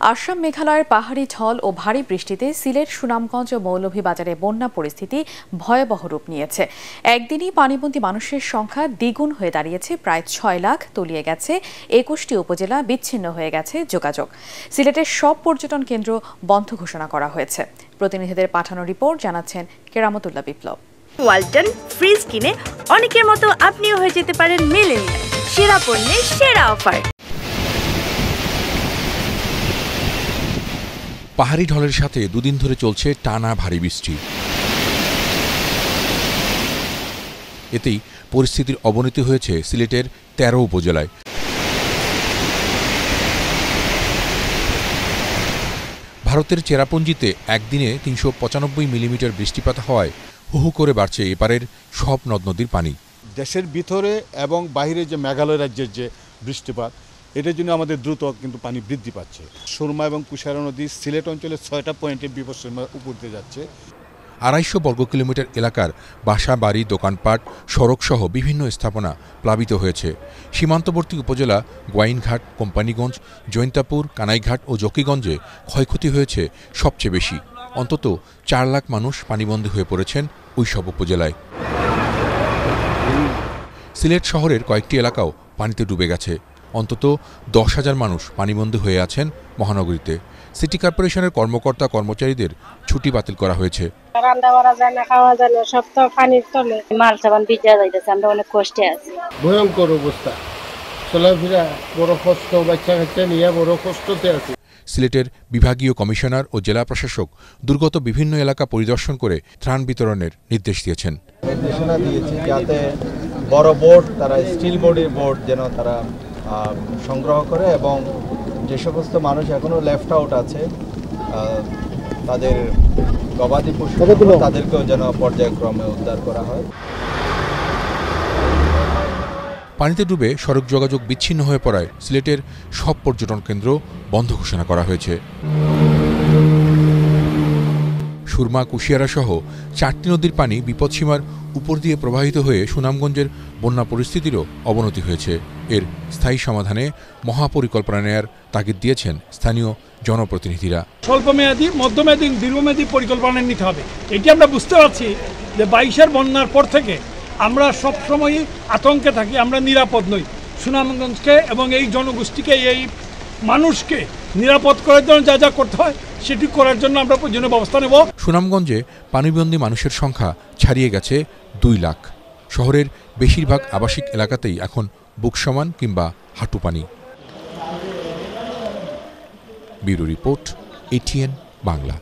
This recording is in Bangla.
আসাম মেঘালয়ের পাহাড়ি ঢল ও ভারী বৃষ্টিতে সিলেট, সুনামগঞ্জ ও মৌলভীবাজারে বন্যা পরিস্থিতি ভয়াবহ রূপ নিয়েছে। একদিনই পানিবন্দী মানুষের সংখ্যা দ্বিগুণ হয়ে দাঁড়িয়েছে, প্রায় 6 লাখ, তলিয়ে গেছে 21টি উপজেলা, বিচ্ছিন্ন হয়ে গেছে যোগাযোগ। সিলেটের সব পর্যটন কেন্দ্র বন্ধ ঘোষণা করা হয়েছে। প্রতিনিধিদের পাঠানো রিপোর্ট জানাচ্ছেন কেরামতুল্লাহ বিপ্লব। ওয়ালটন ফ্রিজ কিনে অনেকের মতো আপনিও হয়ে যেতে পারেন মিলেনিয়াল। সেরা পণ্যের সেরা অফার। পাহাড়ি ঢলের সাথে দুদিন ধরে চলছে টানা ভারী বৃষ্টি। এতেই পরিস্থিতির অবনতি হয়েছে সিলেটের 13 উপজেলায়। ভারতের চেরাপুঞ্জিতে একদিনে 395 মিলিমিটার বৃষ্টিপাত হওয়ায় হু হু করে বাড়ছে এপারের সব নদ নদীর পানি। দেশের ভিতরে এবং বাইরে যে মেঘালয় রাজ্যের যে বৃষ্টিপাত, এটার জন্য আমাদের দ্রুত কিন্তু পানি বৃদ্ধি পাচ্ছে। সুরমা এবং কুশিয়ারা নদী সিলেট অঞ্চলের 6টা পয়েন্টে বিপদসীমার উপর দিয়ে যাচ্ছে। 250 বর্গ কিলোমিটার এলাকার বাসা, বাড়ি, দোকানপাট, সড়কসহ বিভিন্ন স্থাপনা প্লাবিত হয়েছে। সীমান্তবর্তী উপজেলা গোয়াইনঘাট, কোম্পানিগঞ্জ, জৈন্তাপুর, কানাইঘাট ও জকিগঞ্জে ক্ষয়ক্ষতি হয়েছে সবচেয়ে বেশি। অন্তত 4 লাখ মানুষ পানিবন্দী হয়ে পড়েছেন ওই সব উপজেলায়। সিলেট শহরের কয়েকটি এলাকাও পানিতে ডুবে গেছে। অন্তত 10,000 মানুষ পানিবন্দী হয়ে আছেন মহানগরীতে। সিটি কর্পোরেশনের কর্মকর্তা কর্মচারীদের ছুটি বাতিল করা হয়েছে। রান্না করা যায় না, খাওয়া যায় না, সব তো পানির তলে। মাল সাবান ভিজে যাইতেছে, আমরা অনেক কষ্টে আছি। ভয়ঙ্কর অবস্থা, চলাফেরা বড় কষ্ট, বাচ্চা কাচ্চা নিয়ে বড় কষ্টতে আছে। সিলেটের বিভাগীয় কমিশনার ও জেলা প্রশাসক দুর্গত বিভিন্ন এলাকা পরিদর্শন করে ত্রাণ বিতরণের নির্দেশ দিয়েছেন। নির্দেশনা দিয়েছি যাতে বড় বোট, তারা স্টিল বডির বোট যেন তারা সংগ্রহ করে, এবং যে সমস্ত মানুষ এখনো লেফট আউট আছে তাদের গবাদি পশু তাদেরকেও যেন পর্যায়ক্রমে উদ্ধার করা হয়। পানিতে ডুবে সড়ক যোগাযোগ বিচ্ছিন্ন হয়ে পড়ায় সিলেটের সব পর্যটন কেন্দ্র বন্ধ ঘোষণা করা হয়েছে। সুরমা, কুশিয়ারা সহ 4টি নদীর পানি বিপদসীমার উপর দিয়ে প্রবাহিত হয়ে সুনামগঞ্জের বন্যা পরিস্থিতিরও অবনতি হয়েছে। এর স্থায়ী সমাধানে মহাপরিকল্পনা নেয়ার তাগিদ দিয়েছেন স্থানীয় জনপ্রতিনিধিরা। স্বল্পমেয়াদী, মধ্যমেয়াদী, দীর্ঘমেয়াদী পরিকল্পনা নিতে হবে। এটি আমরা বুঝতে পারছি যে 22-এর বন্যার পর থেকে আমরা সবসময়ই আতঙ্কে থাকি, আমরা নিরাপদ নই। সুনামগঞ্জকে এবং এই জনগোষ্ঠীকে, এই মানুষকে নিরাপদ করার জন্য যা যা করতে হয় সেটি করার জন্য আমরা প্রয়োজনীয় ব্যবস্থা নেব। সুনামগঞ্জে পানিবন্দী মানুষের সংখ্যা ছাড়িয়ে গেছে 2 লাখ। শহরের বেশিরভাগ আবাসিক এলাকাতেই এখন বুক সমান কিংবা হাঁটু পানি। Bureau report, ATN Bangla.